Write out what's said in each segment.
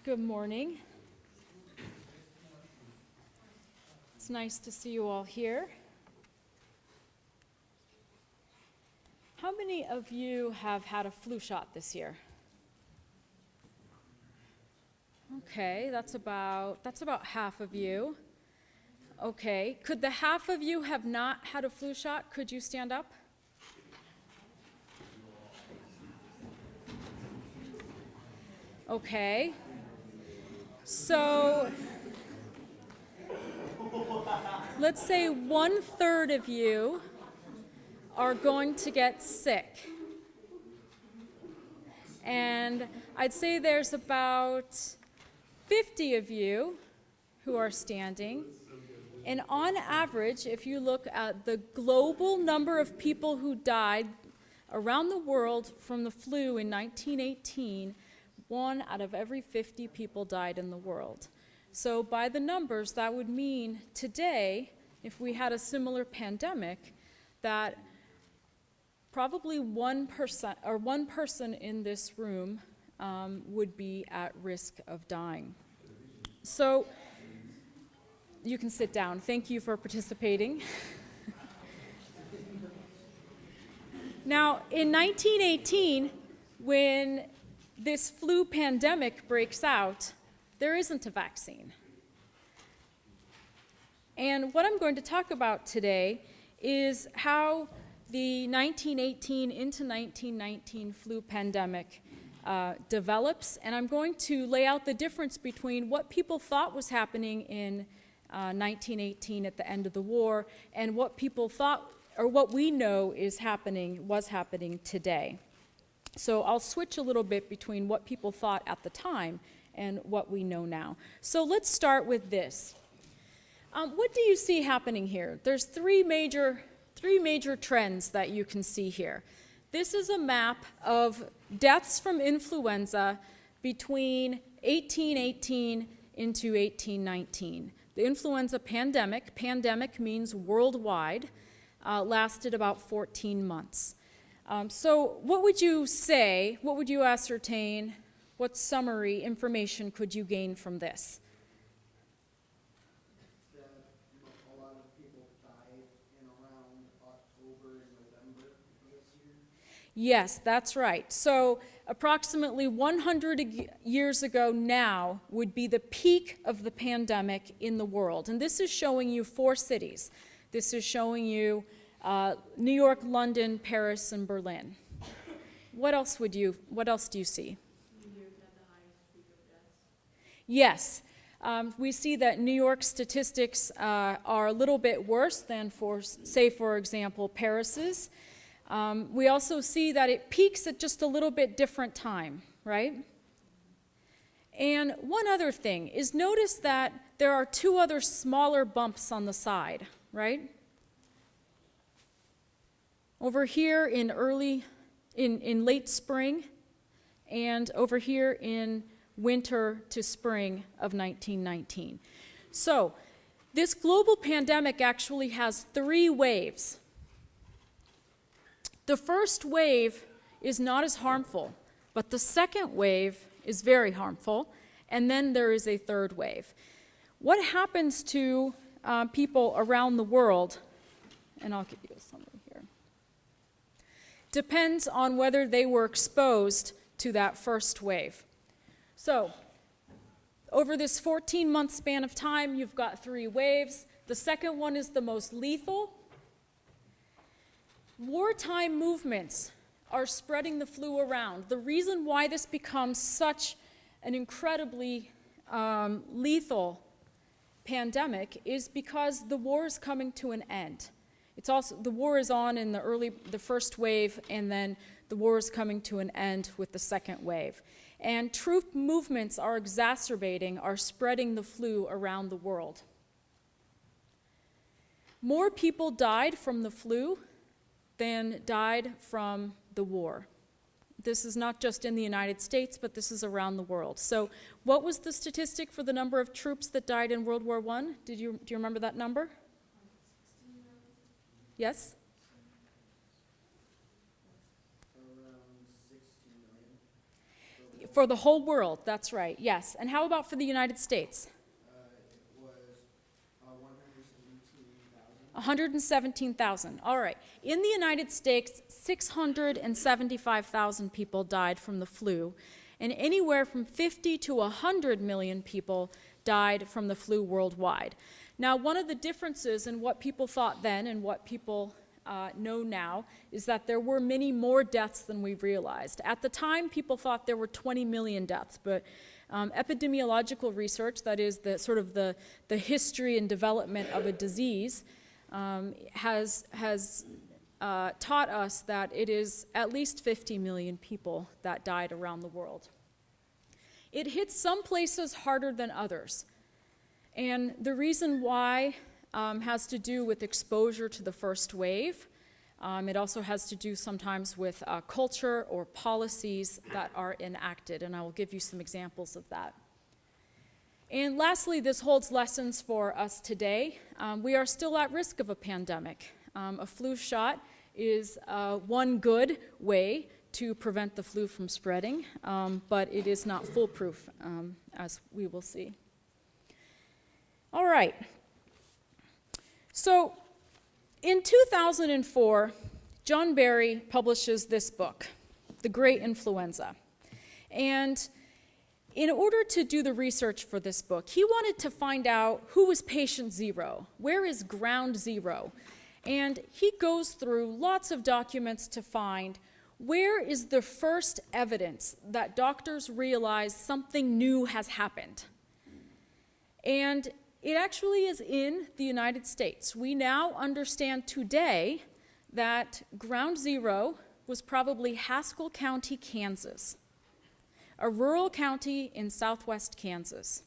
Good morning. It's nice to see you all here. How many of you have had a flu shot this year? Okay, that's about half of you. Okay, could the half of you have not had a flu shot? Could you stand up? Okay. So let's say 1/3 of you are going to get sick. And I'd say there's about 50 of you who are standing. And on average, if you look at the global number of people who died around the world from the flu in 1918, 1 out of every 50 people died in the world. So by the numbers, that would mean today, if we had a similar pandemic, that probably 1% or one person in this room would be at risk of dying. So you can sit down. Thank you for participating. Now, in 1918, when this flu pandemic breaks out, there isn't a vaccine. And what I'm going to talk about today is how the 1918 into 1919 flu pandemic develops, and I'm going to lay out the difference between what people thought was happening in 1918 at the end of the war and what people thought, or what we know was happening today. So I'll switch a little bit between what people thought at the time and what we know now. So let's start with this. What do you see happening here? There's three major trends that you can see here. This is a map of deaths from influenza between 1818 into 1819. The influenza pandemic means worldwide, lasted about 14 months. So what would you say, what would you ascertain, what summary information could you gain from this? That a lot of people died in around October and November of this year? Yes, that's right. So approximately 100 years ago now would be the peak of the pandemic in the world. And this is showing you 4 cities. This is showing you New York, London, Paris, and Berlin. What else do you see? New York had the highest peak of deaths. Yes, we see that New York statistics are a little bit worse than for example, Paris's. We also see that it peaks at just a little bit different time, right? And one other thing is notice that there are 2 other smaller bumps on the side, right? Over here in late spring, and over here in winter to spring of 1919. So this global pandemic actually has 3 waves. The first wave is not as harmful, but the second wave is very harmful, and then there is a 3rd wave. What happens to people around the world, and I'll give you a summary here, depends on whether they were exposed to that first wave. So, over this 14-month span of time, you've got 3 waves. The second one is the most lethal. Wartime movements are spreading the flu around. The reason why this becomes such an incredibly lethal pandemic is because the war is coming to an end. It's also, the war is on in the first wave, and then the war is coming to an end with the second wave. And troop movements are spreading the flu around the world. More people died from the flu than died from the war. This is not just in the United States, but this is around the world. So what was the statistic for the number of troops that died in World War I? Do you remember that number? Yes? Around 60 million. For the whole world, that's right, yes. And how about for the United States? It was 117,000. 117,000, all right. In the United States, 675,000 people died from the flu, and anywhere from 50 to 100 million people died from the flu worldwide. Now, one of the differences in what people thought then and what people know now is that there were many more deaths than we realized. At the time, people thought there were 20 million deaths, but epidemiological research, that is the sort of the history and development of a disease, has taught us that it is at least 50 million people that died around the world. It hits some places harder than others. And the reason why has to do with exposure to the first wave. It also has to do sometimes with culture or policies that are enacted, and I will give you some examples of that. And lastly, this holds lessons for us today. We are still at risk of a pandemic. A flu shot is one good way to prevent the flu from spreading, but it is not foolproof, as we will see. All right. So in 2004, John Barry publishes this book, The Great Influenza. And in order to do the research for this book, he wanted to find out who was patient zero, where is ground zero. And he goes through lots of documents to find where is the first evidence that doctors realize something new has happened. And it actually is in the United States. We now understand today that ground zero was probably Haskell County, Kansas, a rural county in southwest Kansas.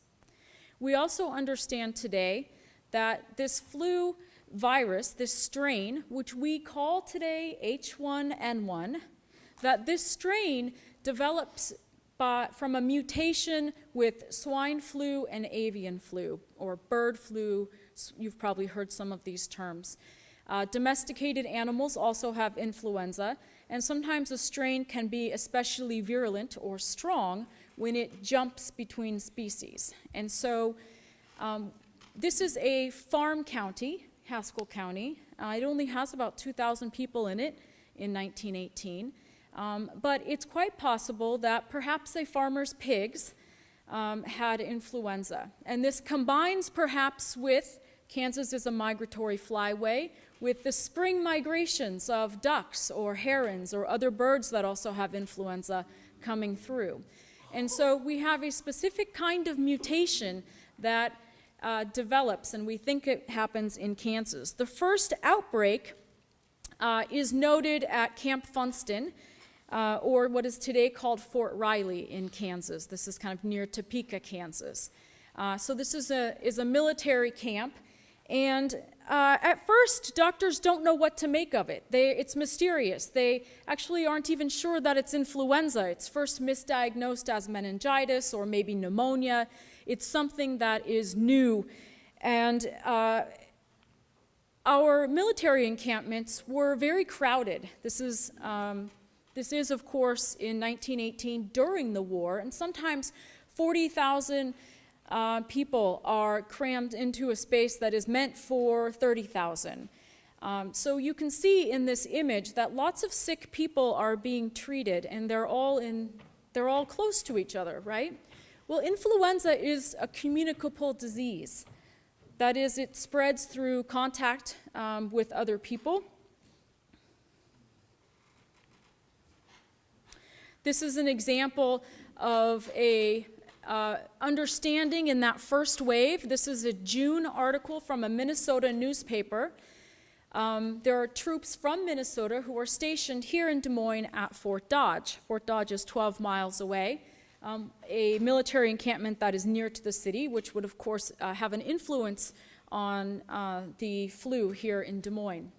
We also understand today that this flu virus, this strain, which we call today H1N1, that this strain develops from a mutation with swine flu and avian flu, or bird flu. You've probably heard some of these terms. Domesticated animals also have influenza, and sometimes a strain can be especially virulent or strong when it jumps between species. And so this is a farm county, Haskell County. It only has about 2,000 people in it in 1918. But it's quite possible that perhaps a farmer's pigs had influenza. And this combines perhaps with, Kansas is a migratory flyway, with the spring migrations of ducks or herons or other birds that also have influenza coming through. And so we have a specific kind of mutation that develops, and we think it happens in Kansas. The first outbreak is noted at Camp Funston, or what is today called Fort Riley in Kansas. This is kind of near Topeka, Kansas. So this is a military camp, and at first, doctors don't know what to make of it. It's mysterious. They actually aren't even sure that it's influenza. It's first misdiagnosed as meningitis or maybe pneumonia. It's something that is new. And our military encampments were very crowded. This is, of course, in 1918 during the war, and sometimes 40,000 people are crammed into a space that is meant for 30,000. So you can see in this image that lots of sick people are being treated, and they're all close to each other, right? Well, influenza is a communicable disease. That is, it spreads through contact with other people. This is an example of a understanding in that first wave. This is a June article from a Minnesota newspaper. There are troops from Minnesota who are stationed here in Des Moines at Fort Dodge. Fort Dodge is 12 miles away, a military encampment that is near to the city, which would, of course, have an influence on the flu here in Des Moines.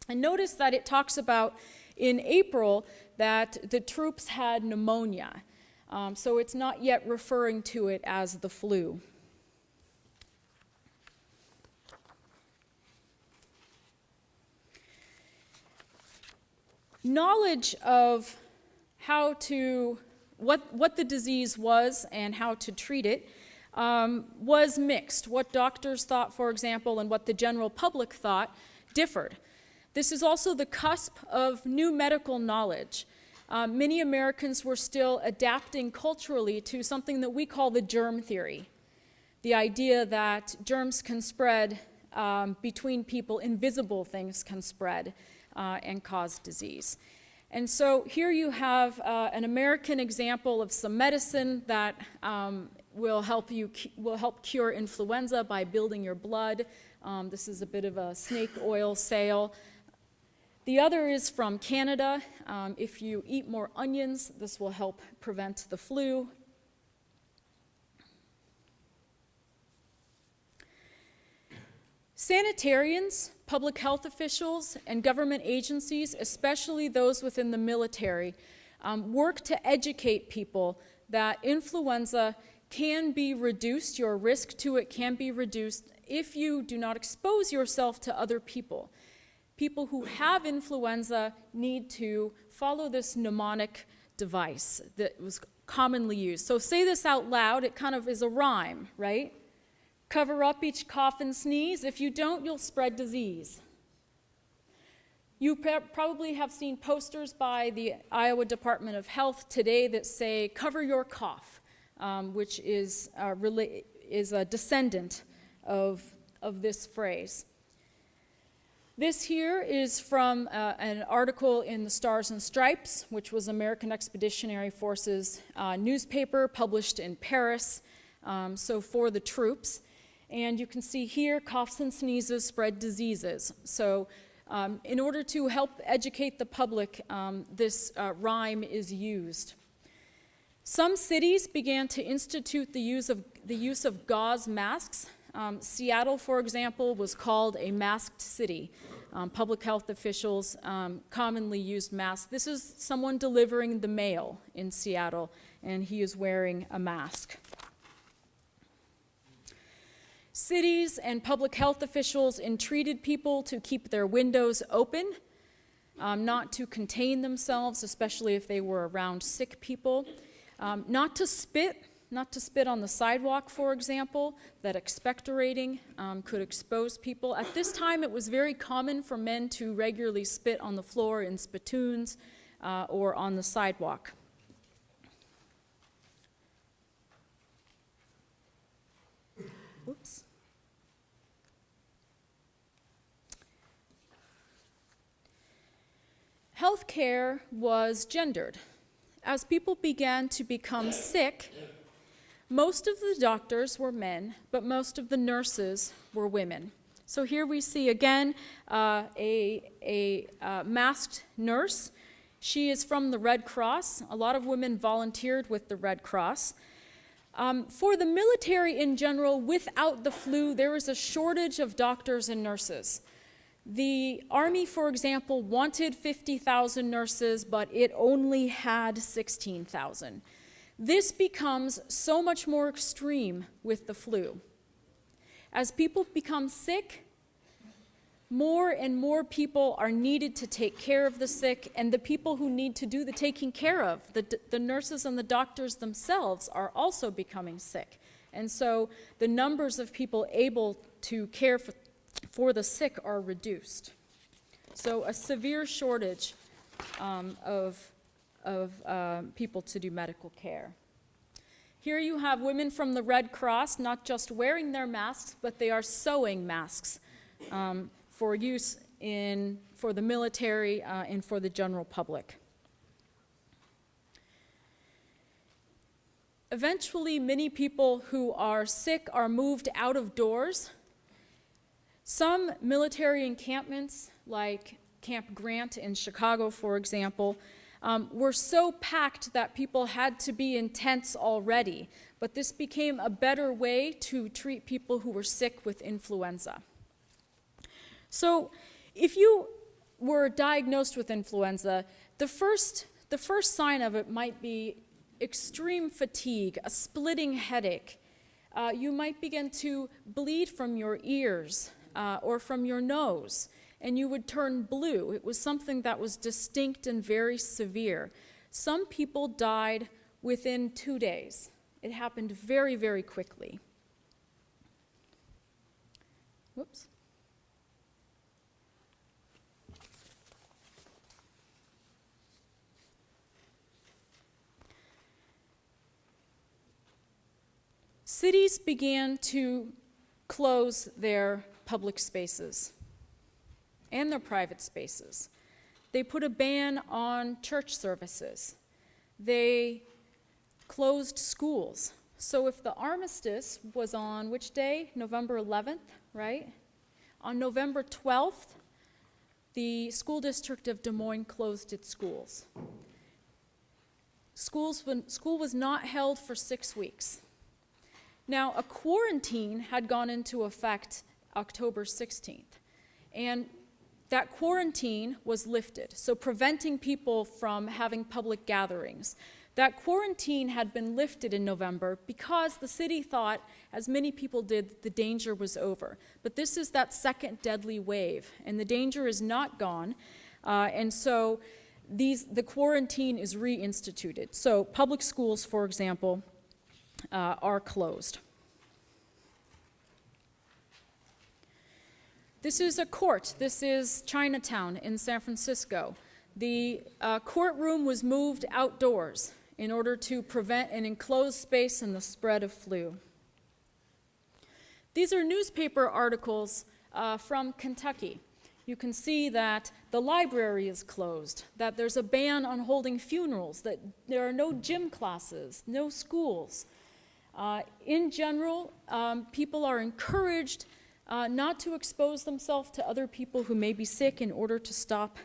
And notice that it talks about in April that the troops had pneumonia. So it's not yet referring to it as the flu. Knowledge of how to what the disease was and how to treat it was mixed. What doctors thought, for example, and what the general public thought differed. This is also the cusp of new medical knowledge. Many Americans were still adapting culturally to something that we call the germ theory. The idea that germs can spread between people, invisible things can spread and cause disease. And so here you have an American example of some medicine that will help cure influenza by building your blood. This is a bit of a snake oil sale. The other is from Canada. If you eat more onions, this will help prevent the flu. Sanitarians, public health officials, and government agencies, especially those within the military, work to educate people that influenza can be reduced, your risk to it can be reduced if you do not expose yourself to other people. People who have influenza need to follow this mnemonic device that was commonly used. So say this out loud, it kind of is a rhyme, right? Cover up each cough and sneeze. If you don't, you'll spread disease. You probably have seen posters by the Iowa Department of Health today that say, cover your cough, which is a descendant of this phrase. This here is from an article in the Stars and Stripes, which was American Expeditionary Forces newspaper published in Paris, so for the troops. And you can see here, coughs and sneezes spread diseases. So in order to help educate the public, this rhyme is used. Some cities began to institute the use of gauze masks. Seattle, for example, was called a masked city. Public health officials commonly used masks. This is someone delivering the mail in Seattle, and he is wearing a mask. Cities and public health officials entreated people to keep their windows open, not to contain themselves, especially if they were around sick people, not to spit on the sidewalk, for example, that expectorating could expose people. At this time, it was very common for men to regularly spit on the floor in spittoons or on the sidewalk. Oops. Healthcare was gendered. As people began to become sick, most of the doctors were men, but most of the nurses were women. So here we see again a masked nurse. She is from the Red Cross. A lot of women volunteered with the Red Cross. For the military in general, without the flu, there was a shortage of doctors and nurses. The Army, for example, wanted 50,000 nurses, but it only had 16,000. This becomes so much more extreme with the flu. As people become sick, more and more people are needed to take care of the sick, and the people who need to do the taking care of, the nurses and the doctors themselves, are also becoming sick. And so the numbers of people able to care for the sick are reduced. So a severe shortage of people to do medical care. Here you have women from the Red Cross not just wearing their masks, but they are sewing masks for use for the military and for the general public. Eventually, many people who are sick are moved out of doors. Some military encampments, like Camp Grant in Chicago, for example, were so packed that people had to be in tents already. But this became a better way to treat people who were sick with influenza. So if you were diagnosed with influenza, the first sign of it might be extreme fatigue, a splitting headache. You might begin to bleed from your ears or from your nose, and you would turn blue. It was something that was distinct and very severe. Some people died within 2 days. It happened very, very quickly. Whoops. Cities began to close their public spaces and their private spaces. They put a ban on church services. They closed schools. So if the armistice was on which day? November 11th, right? On November 12th, the school district of Des Moines closed its schools. School was not held for 6 weeks. Now, a quarantine had gone into effect October 16th, and that quarantine was lifted, so preventing people from having public gatherings. That quarantine had been lifted in November because the city thought, as many people did, the danger was over. But this is that second deadly wave, and the danger is not gone, and so the quarantine is reinstituted. So public schools, for example, are closed. This is a court. This is Chinatown in San Francisco. The courtroom was moved outdoors in order to prevent an enclosed space and the spread of flu. These are newspaper articles from Kentucky. You can see that the library is closed, that there's a ban on holding funerals, that there are no gym classes, no schools. In general, people are encouraged not to expose themselves to other people who may be sick in order to stop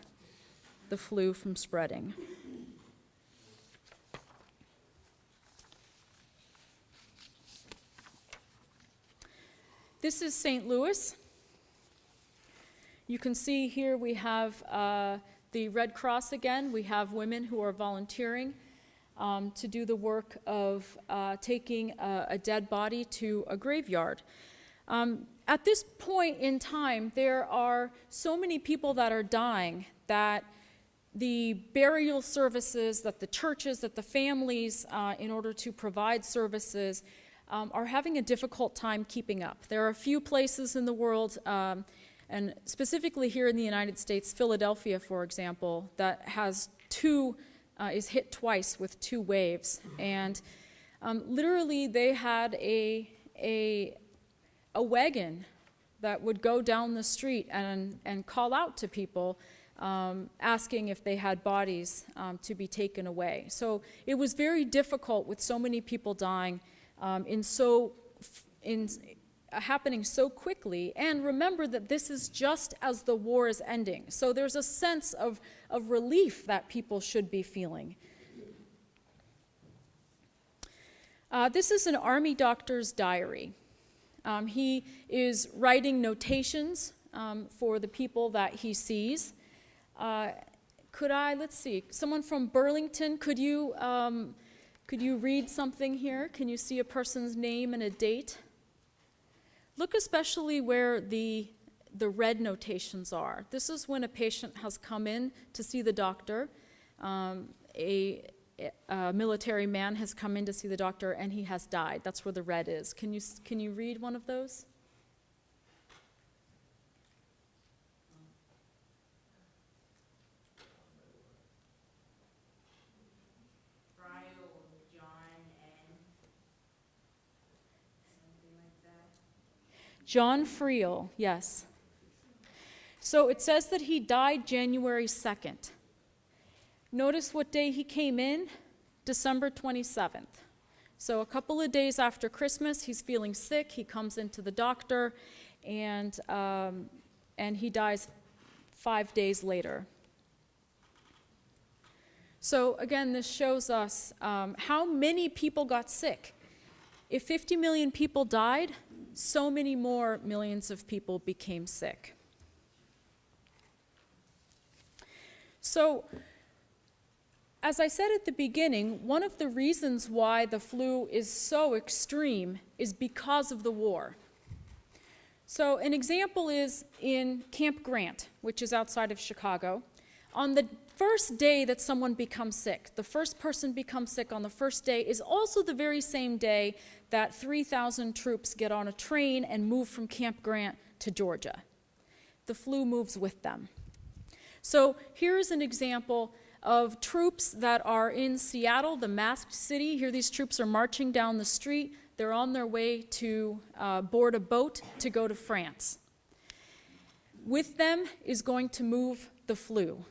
the flu from spreading. This is St. Louis. You can see here we have the Red Cross again. We have women who are volunteering to do the work of taking a dead body to a graveyard. At this point in time, there are so many people that are dying that the burial services, that the churches, that the families, in order to provide services, are having a difficult time keeping up. There are a few places in the world, and specifically here in the United States, Philadelphia, for example, that has is hit twice with 2 waves. And literally they had a wagon that would go down the street and call out to people, asking if they had bodies to be taken away. So it was very difficult with so many people dying happening so quickly. And remember that this is just as the war is ending. So there's a sense of relief that people should be feeling. This is an Army doctor's diary. He is writing notations for the people that he sees. Let's see, someone from Burlington, could you read something here? Can you see a person's name and a date? Look especially where the red notations are. This is when a patient has come in to see the doctor. A military man has come in to see the doctor and he has died. That's where the red is. Can you read one of those? John Friel, yes. So it says that he died January 2nd. Notice what day he came in, December 27th. So a couple of days after Christmas, he's feeling sick. He comes into the doctor, and he dies 5 days later. So again, this shows us how many people got sick. If 50 million people died, so many more millions of people became sick. So, as I said at the beginning, one of the reasons why the flu is so extreme is because of the war. So an example is in Camp Grant, which is outside of Chicago. On the first day that someone becomes sick, the first person becomes sick on the first day is also the very same day that 3,000 troops get on a train and move from Camp Grant to Georgia. The flu moves with them. So here's an example of troops that are in Seattle, the masked city. Here these troops are marching down the street. They're on their way to board a boat to go to France. With them is going to move the flu.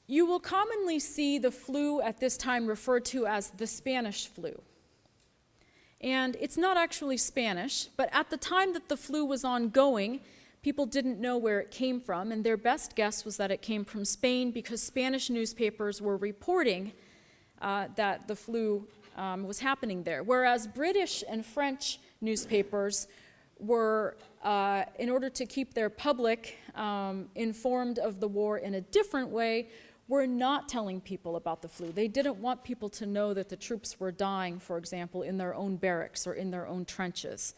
You will commonly see the flu at this time referred to as the Spanish flu. And it's not actually Spanish, but at the time that the flu was ongoing, people didn't know where it came from, and their best guess was that it came from Spain because Spanish newspapers were reporting that the flu was happening there. Whereas British and French newspapers were, in order to keep their public informed of the war in a different way, were not telling people about the flu. They didn't want people to know that the troops were dying, for example, in their own barracks or in their own trenches.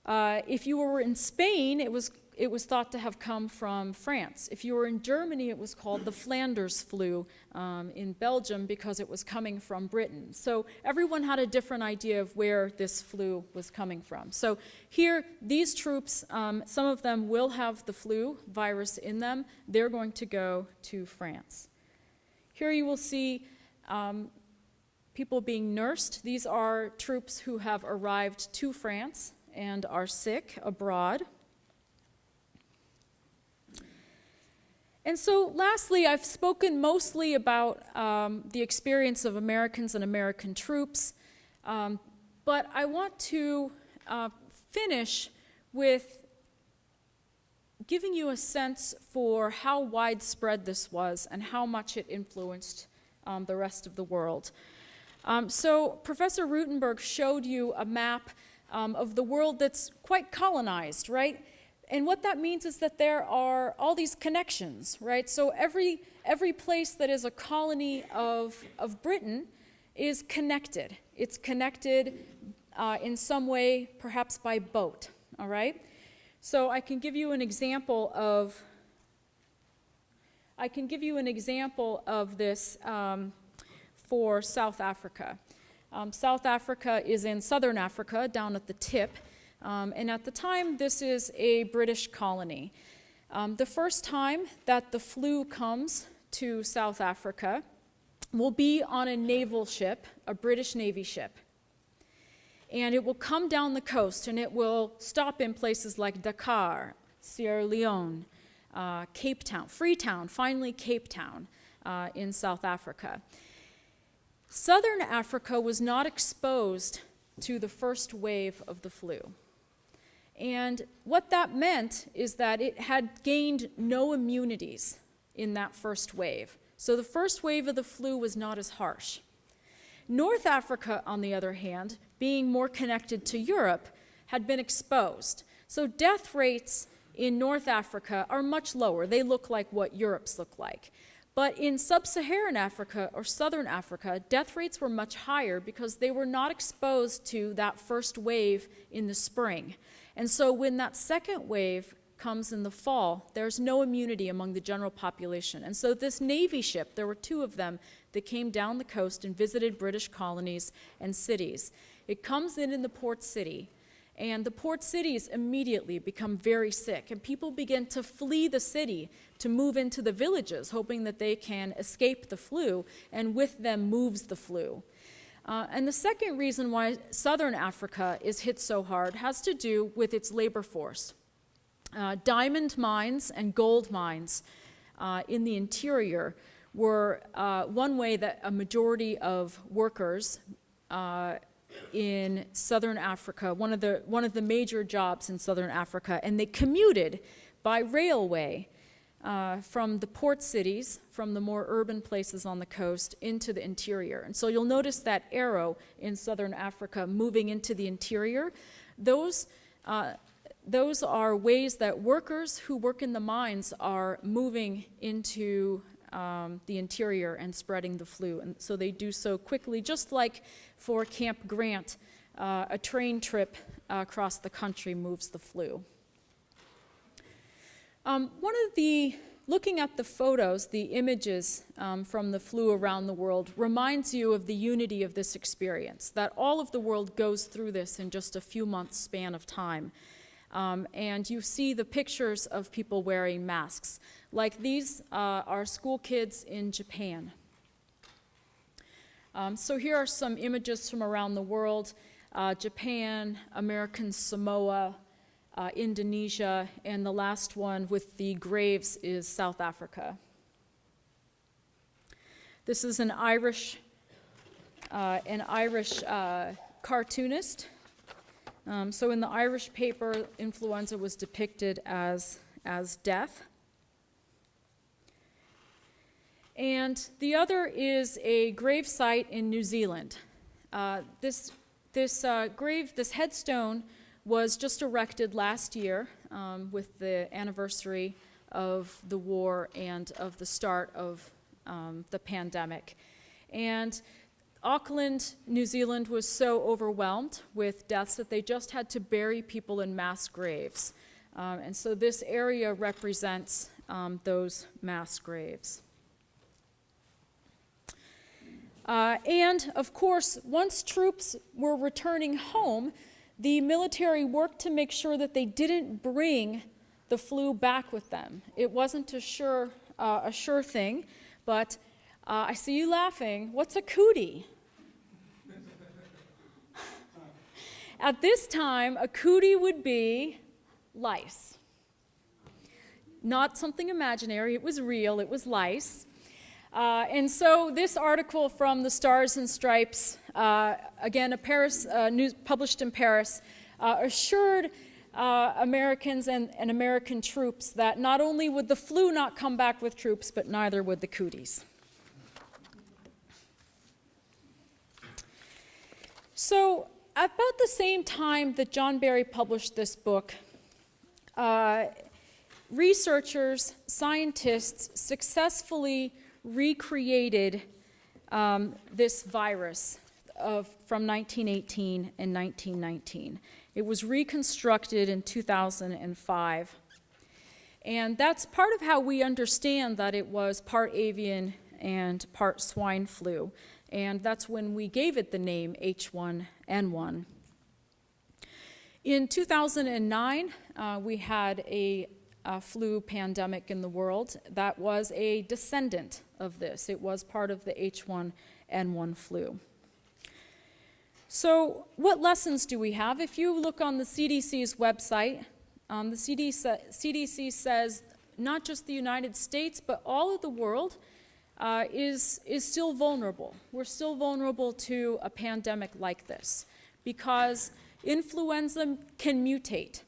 If you were in Spain, it was thought to have come from France. If you were in Germany, it was called the Flanders flu. In Belgium, because it was coming from Britain. So everyone had a different idea of where this flu was coming from. So here, these troops, some of them will have the flu virus in them. They're going to go to France. Here you will see people being nursed. These are troops who have arrived to France and are sick abroad. And so lastly, I've spoken mostly about the experience of Americans and American troops, but I want to finish with giving you a sense for how widespread this was and how much it influenced the rest of the world. So Professor Rutenberg showed you a map of the world that's quite colonized, right? And what that means is that there are all these connections, right? So every place that is a colony of Britain is connected. It's connected in some way, perhaps by boat, all right? So I can give you an example of this for South Africa. South Africa is in southern Africa, down at the tip. And at the time, this is a British colony. The first time that the flu comes to South Africa will be on a naval ship, a British Navy ship. And it will come down the coast, and it will stop in places like Dakar, Sierra Leone, Cape Town, Freetown, finally Cape Town in South Africa. Southern Africa was not exposed to the first wave of the flu. And what that meant is that it had gained no immunities in that first wave. So the first wave of the flu was not as harsh. North Africa, on the other hand, being more connected to Europe, had been exposed. So death rates in North Africa are much lower. They look like what Europe's look like. But in sub-Saharan Africa or southern Africa, death rates were much higher because they were not exposed to that first wave in the spring. And so when that second wave comes in the fall, there's no immunity among the general population. And so this Navy ship, there were two of them that came down the coast and visited British colonies and cities. It comes in the port city, and the port cities immediately become very sick, and people begin to flee the city to move into the villages, hoping that they can escape the flu, and with them moves the flu. And the second reason why southern Africa is hit so hard has to do with its labor force. Diamond mines and gold mines in the interior were one way that a majority of workers in southern Africa, one of the major jobs in southern Africa, and they commuted by railway from the port cities, from the more urban places on the coast, into the interior. And so you'll notice that arrow in southern Africa moving into the interior. Those are ways that workers who work in the mines are moving into the interior and spreading the flu. And so they do so quickly, just like for Camp Grant, a train trip across the country moves the flu. Looking at the photos, the images from the flu around the world reminds you of the unity of this experience, that all of the world goes through this in just a few months span of time. And you see the pictures of people wearing masks. Like these are school kids in Japan. So here are some images from around the world: Japan, American Samoa, Indonesia, and the last one with the graves is South Africa. This is an Irish cartoonist. So in the Irish paper, influenza was depicted as death. And the other is a grave site in New Zealand. This headstone was just erected last year with the anniversary of the war and of the start of the pandemic. And Auckland, New Zealand was so overwhelmed with deaths that they just had to bury people in mass graves. And so this area represents those mass graves. And of course, once troops were returning home, the military worked to make sure that they didn't bring the flu back with them. It wasn't a sure thing, but I see you laughing. What's a cootie? At this time, a cootie would be lice. Not something imaginary, it was real, it was lice. And so this article from the Stars and Stripes, again, news published in Paris, assured Americans and American troops that not only would the flu not come back with troops, but neither would the cooties. So about the same time that John Barry published this book, researchers, scientists successfully recreated this virus from 1918 and 1919. It was reconstructed in 2005. And that's part of how we understand that it was part avian and part swine flu. And that's when we gave it the name H1N1. In 2009, we had a flu pandemic in the world that was a descendant of this. It was part of the H1N1 flu. So what lessons do we have? If you look on the CDC's website, the CDC says not just the United States, but all of the world is still vulnerable. We're still vulnerable to a pandemic like this because influenza can mutate.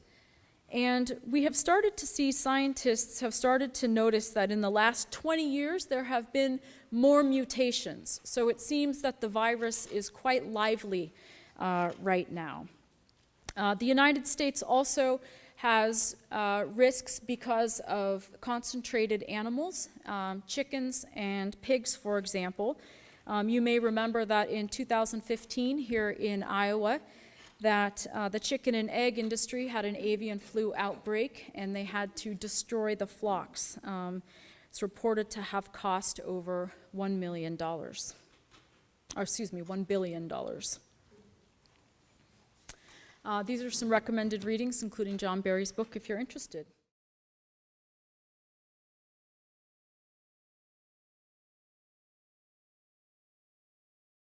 And we have started to see, scientists have started to notice that in the last 20 years there have been more mutations. So it seems that the virus is quite lively right now. The United States also has risks because of concentrated animals, chickens and pigs, for example. You may remember that in 2015 here in Iowa, that the chicken and egg industry had an avian flu outbreak and they had to destroy the flocks. It's reported to have cost over $1 billion. These are some recommended readings, including John Barry's book, if you're interested.